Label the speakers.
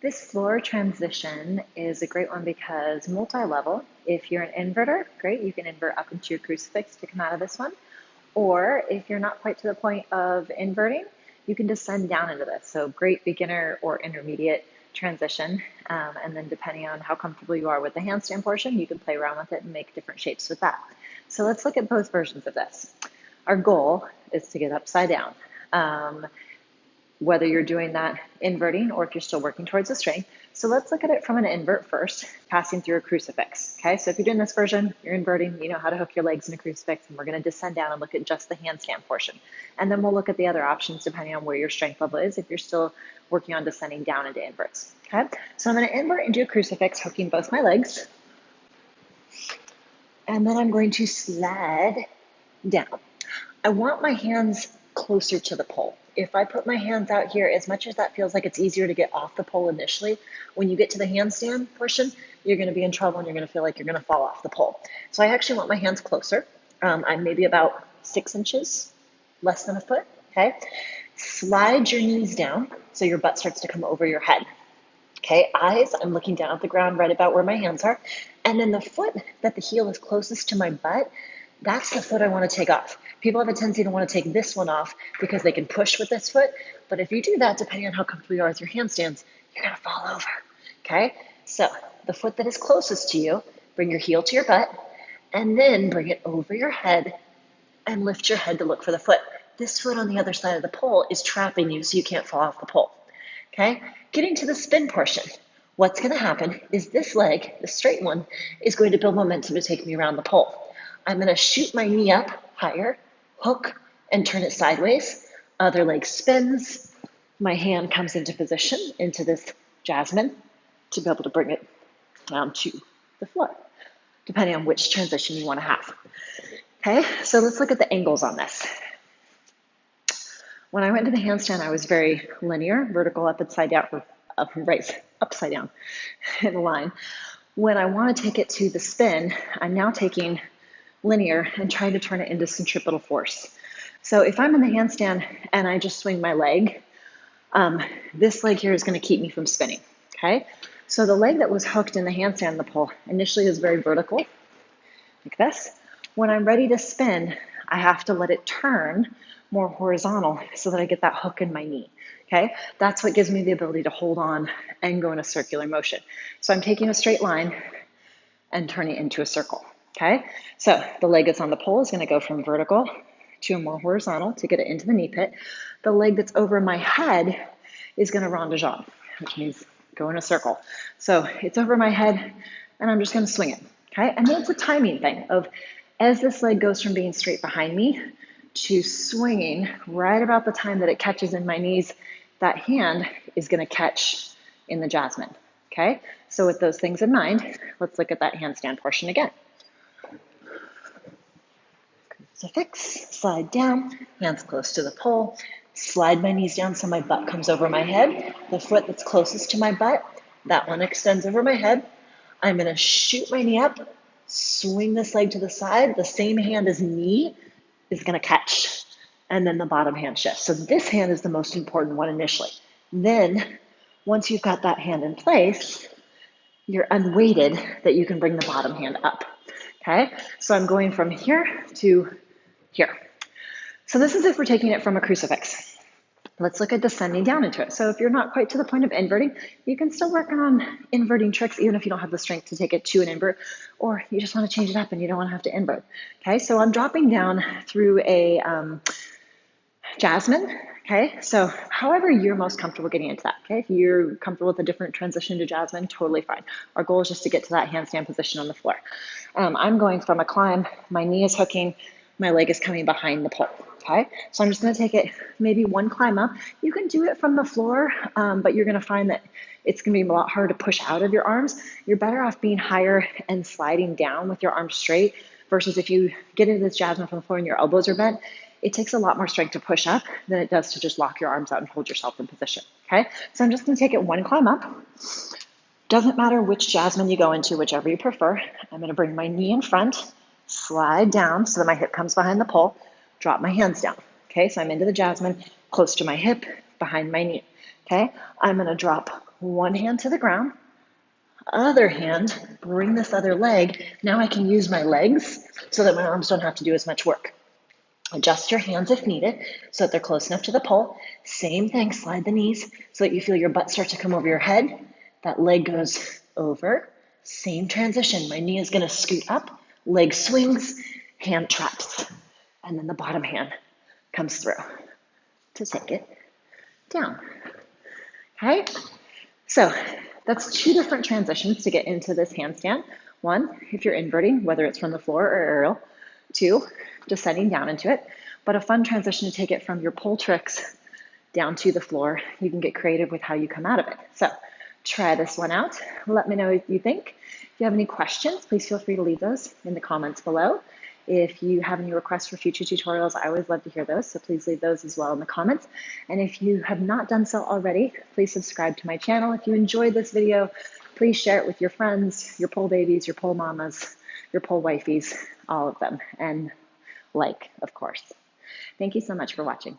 Speaker 1: This floor transition is a great one because multi-level. If you're an inverter, great, you can invert up into your crucifix to come out of this one. Or if you're not quite to the point of inverting, you can descend down into this. So great beginner or intermediate transition. And then depending on how comfortable you are with the handstand portion, you can play around with it and make different shapes with that. So let's look at both versions of this. Our goal is to get upside down. Whether you're doing that inverting or if you're still working towards the strength. So let's look at it from an invert first, passing through a crucifix. Okay, so if you're doing this version, you're inverting, you know how to hook your legs in a crucifix, and we're going to descend down and look at just the handstand portion. And then we'll look at the other options depending on where your strength level is if you're still working on descending down into inverts. Okay, so I'm going to invert into a crucifix, hooking both my legs. And then I'm going to slide down. I want my hands closer to the pole. If I put my hands out here, as much as that feels like it's easier to get off the pole initially, when you get to the handstand portion, you're going to be in trouble and you're going to feel like you're going to fall off the pole. So I actually want my hands closer. I'm maybe about 6 inches, less than a foot, okay? Slide your knees down so your butt starts to come over your head. Okay, eyes, I'm looking down at the ground right about where my hands are. And then the foot that the heel is closest to my butt, that's the foot I want to take off. People have a tendency to want to take this one off because they can push with this foot. But if you do that, depending on how comfortable you are with your handstands, you're going to fall over. Okay? So the foot that is closest to you, bring your heel to your butt, and then bring it over your head and lift your head to look for the foot. This foot on the other side of the pole is trapping you so you can't fall off the pole. Okay? Getting to the spin portion. What's going to happen is this leg, the straight one, is going to build momentum to take me around the pole. I'm going to shoot my knee up higher, hook, and turn it sideways. Other leg spins. My hand comes into position into this Jasmine to be able to bring it down to the floor, depending on which transition you want to have. Okay, so let's look at the angles on this. When I went to the handstand, I was very linear, vertical, up, upside down, or right, upside down in a line. When I want to take it to the spin, I'm now taking linear and trying to turn it into centripetal force. So if I'm in the handstand and I just swing my leg, this leg here is going to keep me from spinning. Okay, so the leg that was hooked in the handstand, the pole, initially is very vertical, like this. When I'm ready to spin, I have to let it turn more horizontal so that I get that hook in my knee. Okay, that's what gives me the ability to hold on and go in a circular motion. So I'm taking a straight line and turning it into a circle. Okay, so the leg that's on the pole is going to go from vertical to a more horizontal to get it into the knee pit. The leg that's over my head is going to rond de jambe, which means go in a circle. So it's over my head and I'm just going to swing it. Okay, and then it's a timing thing of as this leg goes from being straight behind me to swinging right about the time that it catches in my knees, that hand is going to catch in the Jasmine. Okay, so with those things in mind, let's look at that handstand portion again. Crucifix, slide down, hands close to the pole, slide my knees down so my butt comes over my head. The foot that's closest to my butt, that one extends over my head. I'm going to shoot my knee up, swing this leg to the side. The same hand as knee is going to catch, and then the bottom hand shifts. So this hand is the most important one initially. Then, once you've got that hand in place, you're unweighted that you can bring the bottom hand up. Okay, so I'm going from here to here. So this is if we're taking it from a crucifix. Let's look at descending down into it. So if you're not quite to the point of inverting, you can still work on inverting tricks even if you don't have the strength to take it to an invert, or you just want to change it up and you don't want to have to invert. Okay, so I'm dropping down through a Jasmine. Okay, so however you're most comfortable getting into that. Okay, if you're comfortable with a different transition to Jasmine, totally fine. Our goal is just to get to that handstand position on the floor. I'm going from a climb, my knee is hooking, my leg is coming behind the pole. Okay, so I'm just going to take it maybe one climb up. You can do it from the floor, but you're going to find that it's going to be a lot harder to push out of your arms. You're better off being higher and sliding down with your arms straight versus if you get into this Jasmine from the floor and your elbows are bent, it takes a lot more strength to push up than it does to just lock your arms out and hold yourself in position. Okay, so I'm just going to take it one climb up. Doesn't matter which Jasmine you go into, whichever you prefer. I'm going to bring my knee in front, slide down so that my hip comes behind the pole, drop my hands down. Okay, so I'm into the Jasmine, close to my hip, behind my knee. Okay, I'm going to drop one hand to the ground, other hand, bring this other leg. Now I can use my legs so that my arms don't have to do as much work. Adjust your hands if needed so that they're close enough to the pole. Same thing, slide the knees so that you feel your butt start to come over your head. That leg goes over. Same transition. My knee is going to scoot up, leg swings, hand traps, and then the bottom hand comes through to take it down. Okay, so that's two different transitions to get into this handstand. One, if you're inverting, whether it's from the floor or aerial. Two, descending down into it. But a fun transition to take it from your pole tricks down to the floor. You can get creative with how you come out of it. So try this one out. Let me know what you think. If you have any questions, please feel free to leave those in the comments below. If you have any requests for future tutorials, I always love to hear those, so please leave those as well in the comments. And if you have not done so already, please subscribe to my channel. If you enjoyed this video, please share it with your friends, your pole babies, your pole mamas, your pole wifeys, all of them, and like, of course. Thank you so much for watching.